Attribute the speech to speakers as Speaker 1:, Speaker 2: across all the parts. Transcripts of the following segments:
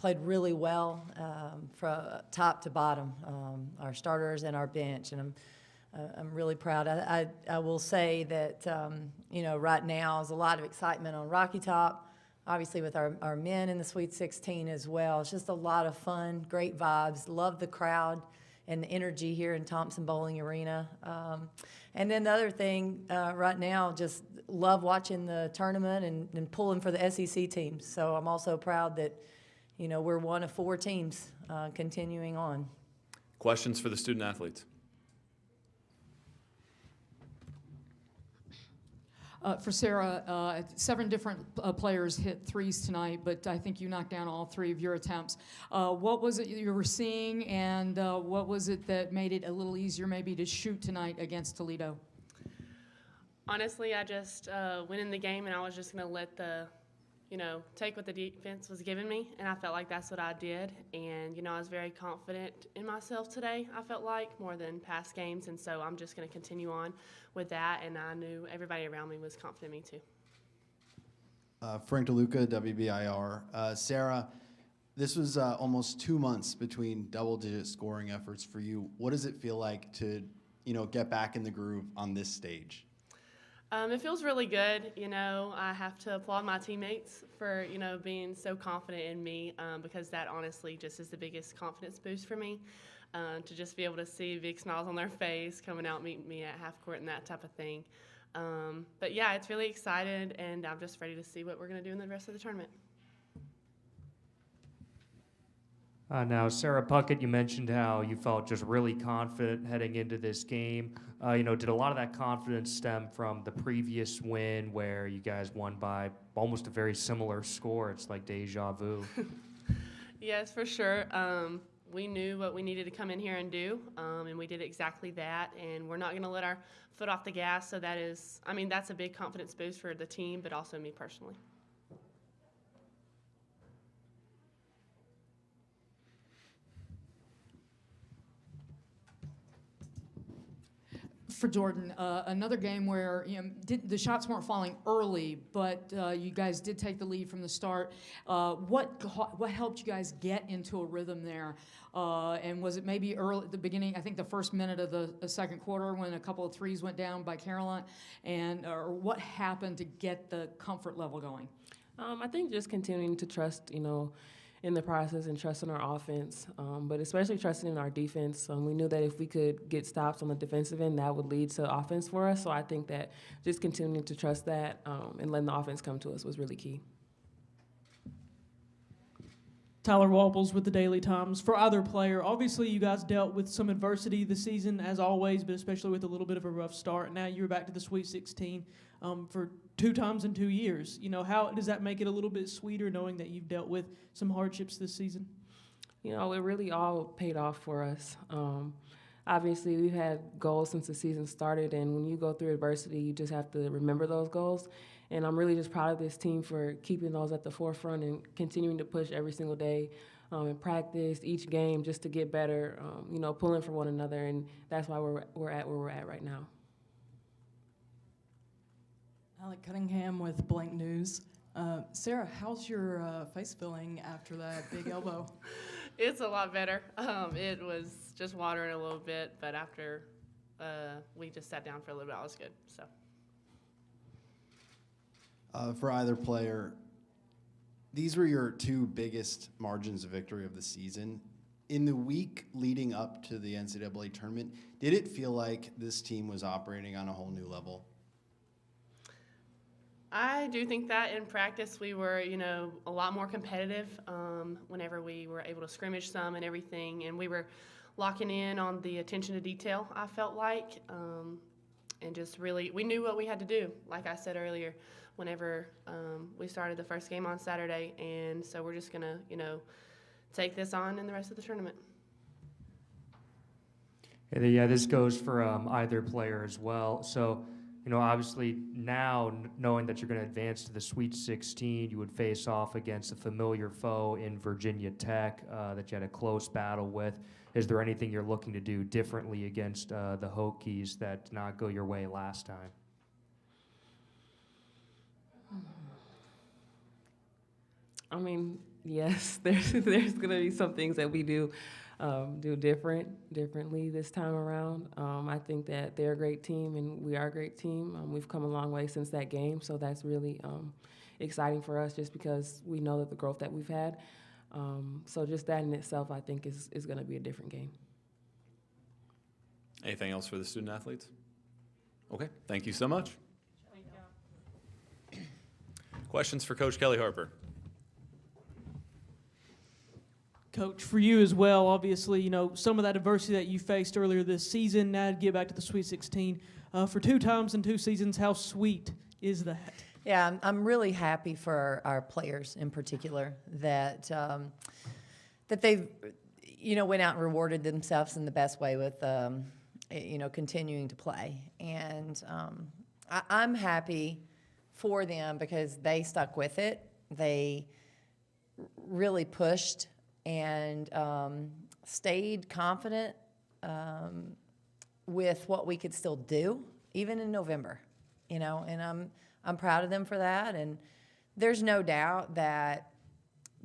Speaker 1: played really well from top to bottom, our starters and our bench, and I'm really proud. I will say that, right now is a lot of excitement on Rocky Top, obviously with our men in the Sweet 16 as well. It's just a lot of fun, great vibes. Love the crowd and the energy here in Thompson Bowling Arena. And then the other thing right now, just love watching the tournament and pulling for the SEC teams. So I'm also proud that, we're one of 4 teams continuing on.
Speaker 2: Questions for the student athletes?
Speaker 3: For Sarah, 7 different players hit threes tonight, but I think you knocked down all 3 of your attempts. What was it you were seeing, and what was it that made it a little easier maybe to shoot tonight against Toledo?
Speaker 4: Honestly, I just went in the game, and I was just going to let take what the defense was giving me, and I felt like that's what I did. And, I was very confident in myself today, I felt like, more than past games, and so I'm just going to continue on with that, and I knew everybody around me was confident in me too.
Speaker 5: Frank DeLuca, WBIR. Sarah, this was almost 2 months between double-digit scoring efforts for you. What does it feel like to, get back in the groove on this stage?
Speaker 4: It feels really good. I have to applaud my teammates for, being so confident in me because that honestly just is the biggest confidence boost for me, to just be able to see big smiles on their face coming out meeting me at half court and that type of thing. But, yeah, it's really excited, and I'm just ready to see what we're going to do in the rest of the tournament.
Speaker 6: Now, Sarah Puckett, you mentioned how you felt just really confident heading into this game. Did a lot of that confidence stem from the previous win where you guys won by almost a very similar score? It's like deja vu.
Speaker 4: Yes, for sure. We knew what we needed to come in here and do, and we did exactly that. And we're not going to let our foot off the gas. So that's a big confidence boost for the team, but also me personally.
Speaker 3: For Jordan, another game where the shots weren't falling early, but you guys did take the lead from the start. What helped you guys get into a rhythm there? And was it maybe early at the beginning? I think the first minute of the second quarter when a couple of threes went down by Caroline, or what happened to get the comfort level going?
Speaker 4: I think just continuing to trust, in the process and trusting our offense, but especially trusting in our defense. We knew that if we could get stops on the defensive end, that would lead to offense for us. So I think that just continuing to trust that and letting the offense come to us was really key.
Speaker 7: Tyler Waples with the Daily Times. For either player, obviously you guys dealt with some adversity this season, as always, but especially with a little bit of a rough start. Now you're back to the Sweet 16 for 2 times in 2 years. How does that make it a little bit sweeter knowing that you've dealt with some hardships this season?
Speaker 4: It really all paid off for us. Obviously, we've had goals since the season started, and when you go through adversity, you just have to remember those goals. And I'm really just proud of this team for keeping those at the forefront and continuing to push every single day in practice, each game, just to get better, pulling for one another. And that's why we're at where we're at right now.
Speaker 8: Alec Cunningham with Blank News. Sarah, how's your face feeling after that big elbow?
Speaker 4: It's a lot better. It was just watering a little bit, but after we just sat down for a little bit, I was good. So.
Speaker 5: For either player, these were your 2 biggest margins of victory of the season. In the week leading up to the NCAA tournament, did it feel like this team was operating on a whole new level?
Speaker 4: I do think that in practice we were, a lot more competitive whenever we were able to scrimmage some and everything, and we were locking in on the attention to detail, I felt like, and just really, we knew what we had to do, like I said earlier, whenever we started the first game on Saturday, and so we're just going to, take this on in the rest of the tournament.
Speaker 6: Yeah, this goes for either player as well. So, obviously now knowing that you're going to advance to the Sweet 16, you would face off against a familiar foe in Virginia Tech that you had a close battle with. Is there anything you're looking to do differently against the Hokies that did not go your way last time?
Speaker 9: Yes, there's going to be some things that we do differently this time around. I think that they're a great team and we are a great team. We've come a long way since that game, so that's really exciting for us just because we know that the growth that we've had. So just that in itself, I think, is going to be a different game.
Speaker 2: Anything else for the student athletes? Okay, thank you so much. Questions for Coach Kelly Harper?
Speaker 7: Coach, for you as well, obviously, you know, some of that adversity that you faced earlier this season, now to get back to the Sweet 16. For 2 times in 2 seasons, how sweet is that?
Speaker 1: Yeah, I'm really happy for our players in particular that that they've, you know, went out and rewarded themselves in the best way with, you know, continuing to play. And I'm happy for them because they stuck with it. They really pushed and stayed confident with what we could still do, even in November, you know, and I'm proud of them for that. And there's no doubt that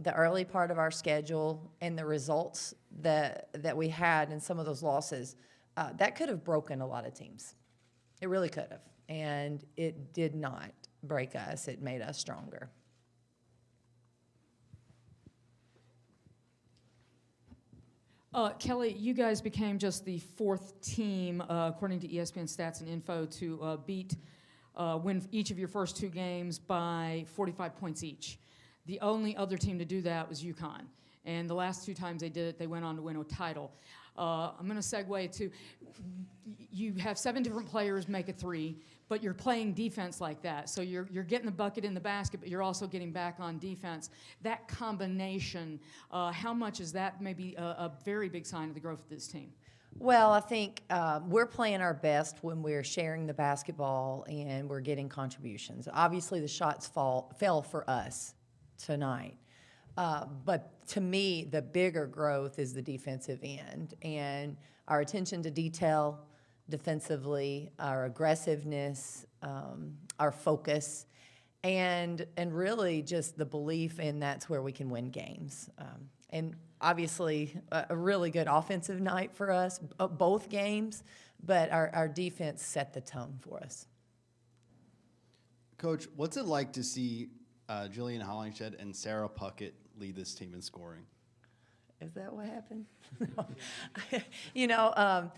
Speaker 1: the early part of our schedule and the results that we had in some of those losses, that could have broken a lot of teams. It really could have. And it did not break us. It made us stronger.
Speaker 3: Kelly, you guys became just the 4th team, according to ESPN Stats and Info, to win each of your first 2 games by 45 points each. The only other team to do that was UConn. And the last 2 times they did it, they went on to win a title. I'm going to segue to, you have 7 different players make a 3, but you're playing defense like that. So you're getting the bucket in the basket, but you're also getting back on defense. That combination, how much is that maybe a very big sign of the growth of this team?
Speaker 1: Well, I think we're playing our best when we're sharing the basketball and we're getting contributions. Obviously, the shots fell for us tonight. But to me, the bigger growth is the defensive end and our attention to detail defensively, our aggressiveness, our focus, and really just the belief in that's where we can win games. And obviously, a really good offensive night for us, both games, but our defense set the tone for us.
Speaker 5: Coach, what's it like to see Jillian Hollingshed and Sarah Puckett lead this team in scoring?
Speaker 1: Is that what happened? You know,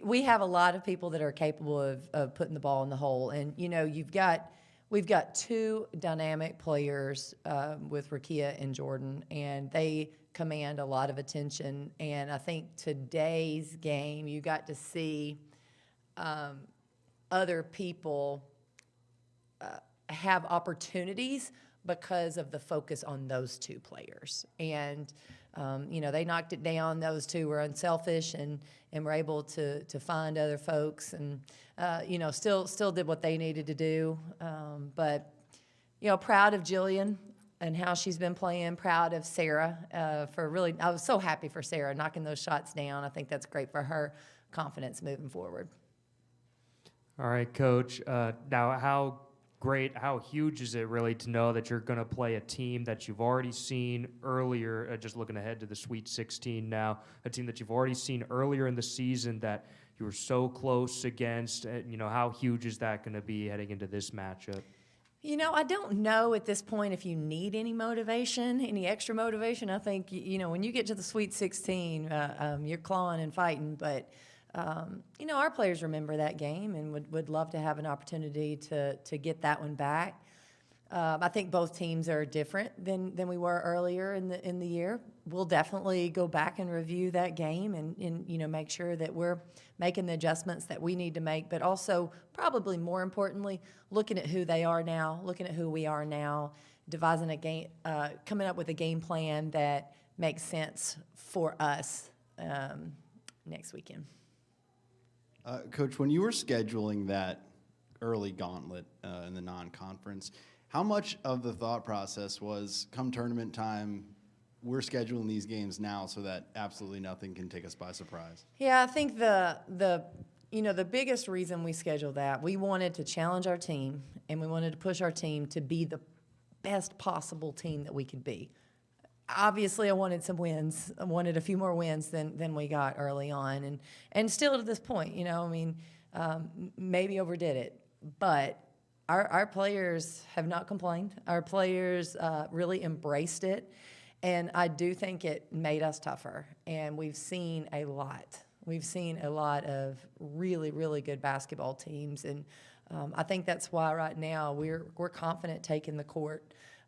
Speaker 1: we have a lot of people that are capable of putting the ball in the hole. And, you know, we've got 2 dynamic players with Rakia and Jordan, and they command a lot of attention. And I think today's game, you got to see other people have opportunities because of the focus on those 2 players. And, you know, they knocked it down. Those 2 were unselfish and were able to find other folks and, you know, still did what they needed to do. But, you know, proud of Jillian and how she's been playing, proud of Sarah for really, I was so happy for Sarah knocking those shots down. I think that's great for her confidence moving forward.
Speaker 6: All right, Coach. Now, how huge is it really to know that you're going to play a team that you've already seen earlier, just looking ahead to the Sweet 16 now, a team that you've already seen earlier in the season that you were so close against? You know, how huge is that going to be heading into this matchup?
Speaker 1: You know, I don't know at this point if you need any motivation, any extra motivation. I think, you know, when you get to the Sweet 16, you're clawing and fighting, but you know, our players remember that game and would love to have an opportunity to get that one back. I think both teams are different than we were earlier in the year. We'll definitely go back and review that game and you know, make sure that we're making the adjustments that we need to make, but also probably more importantly, looking at who they are now, looking at who we are now, devising a game, coming up with a game plan that makes sense for us next weekend.
Speaker 5: Coach, when you were scheduling that early gauntlet in the non-conference, how much of the thought process was, come tournament time, we're scheduling these games now so that absolutely nothing can take us by surprise?
Speaker 1: Yeah, I think the biggest reason we scheduled that, we wanted to challenge our team and we wanted to push our team to be the best possible team that we could be. obviously I wanted some wins. I wanted a few more wins than we got early on, and still to this point, you know, I mean, maybe overdid it, but our players have not complained. Our players really embraced it, and I do think it made us tougher. And we've seen a lot. We've seen a lot of really, really good basketball teams, and I think that's why right now we're confident taking the court.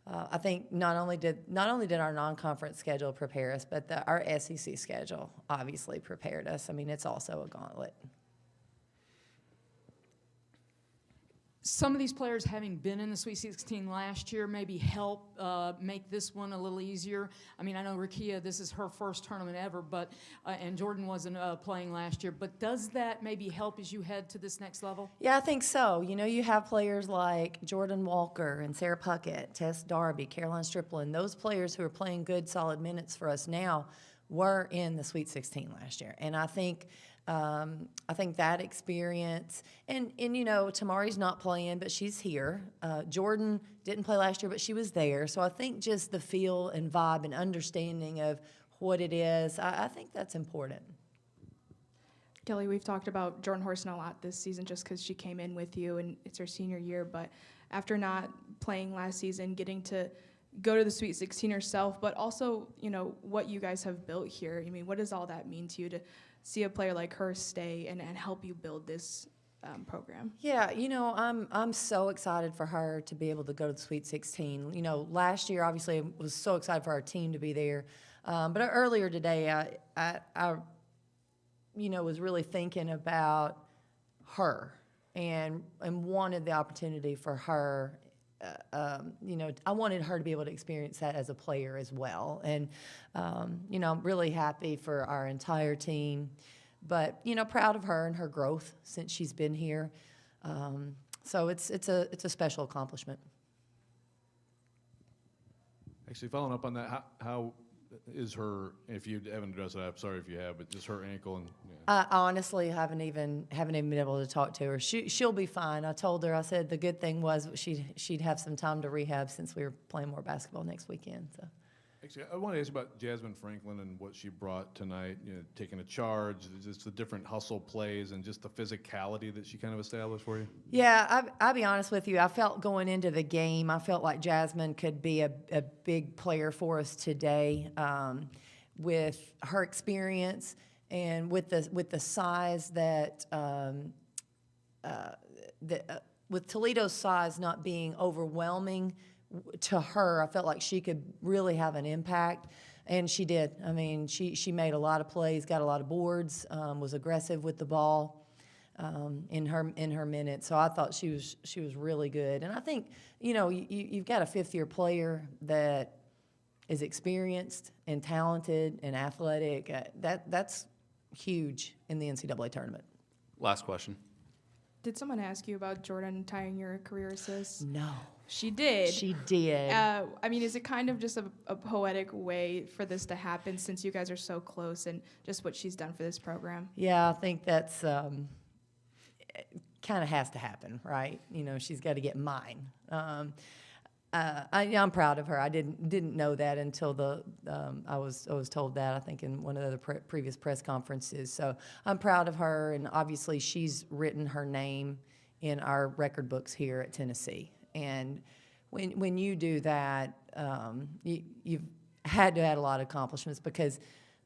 Speaker 1: I think not only did our non-conference schedule prepare us, but our SEC schedule obviously prepared us. I mean, it's also a gauntlet.
Speaker 3: Some of these players having been in the Sweet 16 last year maybe help make this one a little easier. I mean, I know Rakia, this is her first tournament ever, but and Jordan wasn't playing last year. But does that maybe help as you head to this next level?
Speaker 1: Yeah, I think so. You know, you have players like Jordan Walker and Sarah Puckett, Tess Darby, Caroline Strickland. Those players who are playing good, solid minutes for us now were in the Sweet 16 last year, and I think that experience, and you know, Tamari's not playing, but she's here. Jordan didn't play last year, but she was there. So I think just the feel and vibe and understanding of what it is, I think that's important.
Speaker 10: Kelly, we've talked about Jordan Horson a lot this season just because she came in with you and it's her senior year. But after not playing last season, getting to go to the Sweet 16 herself, but also, you know, what you guys have built here. I mean, what does all that mean to you to see a player like her stay and help you build this program?
Speaker 1: Yeah, you know, I'm so excited for her to be able to go to the Sweet 16. You know, last year, obviously, I was so excited for our team to be there. But earlier today, I you know, was really thinking about her and wanted the opportunity for her. You know, I wanted her to be able to experience that as a player as well. And, you know, I'm really happy for our entire team, but, you know, proud of her and her growth since she's been here. So it's a special accomplishment.
Speaker 11: Actually, following up on that, how is her, if you haven't addressed it, I'm sorry if you have, but just her ankle and
Speaker 1: I honestly haven't even been able to talk to her. She'll be fine. I told her, I said the good thing was she'd have some time to rehab since we were playing more basketball next weekend. So.
Speaker 11: Actually, I want to ask you about Jasmine Franklin and what she brought tonight, you know, taking a charge, just the different hustle plays and just the physicality that she kind of established for you.
Speaker 1: Yeah, I'll be honest with you. I felt going into the game, I felt like Jasmine could be a big player for us today with her experience and with the size that with Toledo's size not being overwhelming to her, I felt like she could really have an impact, and she did. I mean, she made a lot of plays, got a lot of boards, was aggressive with the ball in her minutes. So I thought she was really good. And I think, you know, you've got a fifth-year player that is experienced and talented and athletic. That's huge in the NCAA tournament.
Speaker 2: Last question.
Speaker 10: Did someone ask you about Jordan tying your career assists?
Speaker 1: No.
Speaker 10: She did.
Speaker 1: She did.
Speaker 10: I mean, is it kind of just a poetic way for this to happen since you guys are so close and just what she's done for this program?
Speaker 1: Yeah, I think that's kind of has to happen, right? You know, she's got to get mine. I'm proud of her. I didn't know that until I was told that, I think, in one of the previous press conferences. So I'm proud of her, and obviously she's written her name in our record books here at Tennessee. And when you do that, you've had to add a lot of accomplishments because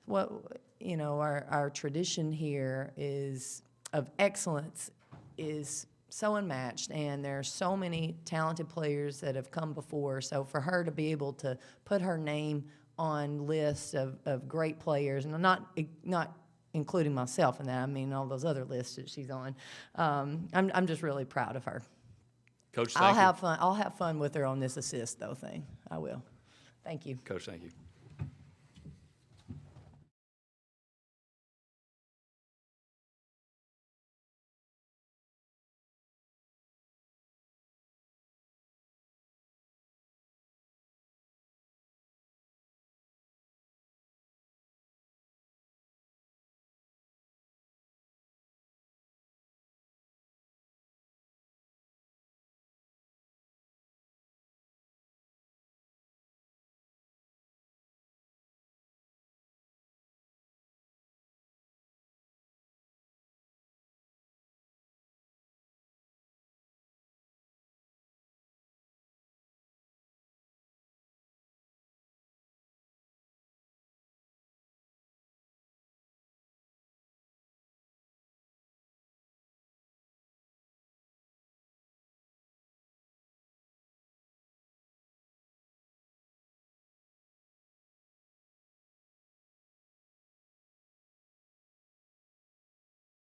Speaker 1: our tradition here is of excellence is so unmatched, and there are so many talented players that have come before. So for her to be able to put her name on lists of great players, and I'm not including myself in that, I mean all those other lists that she's on, I'm just really proud of her.
Speaker 2: Coach, thank you.
Speaker 1: I'll have fun with her on this assist though thing. I will. Thank you.
Speaker 2: Coach, thank you.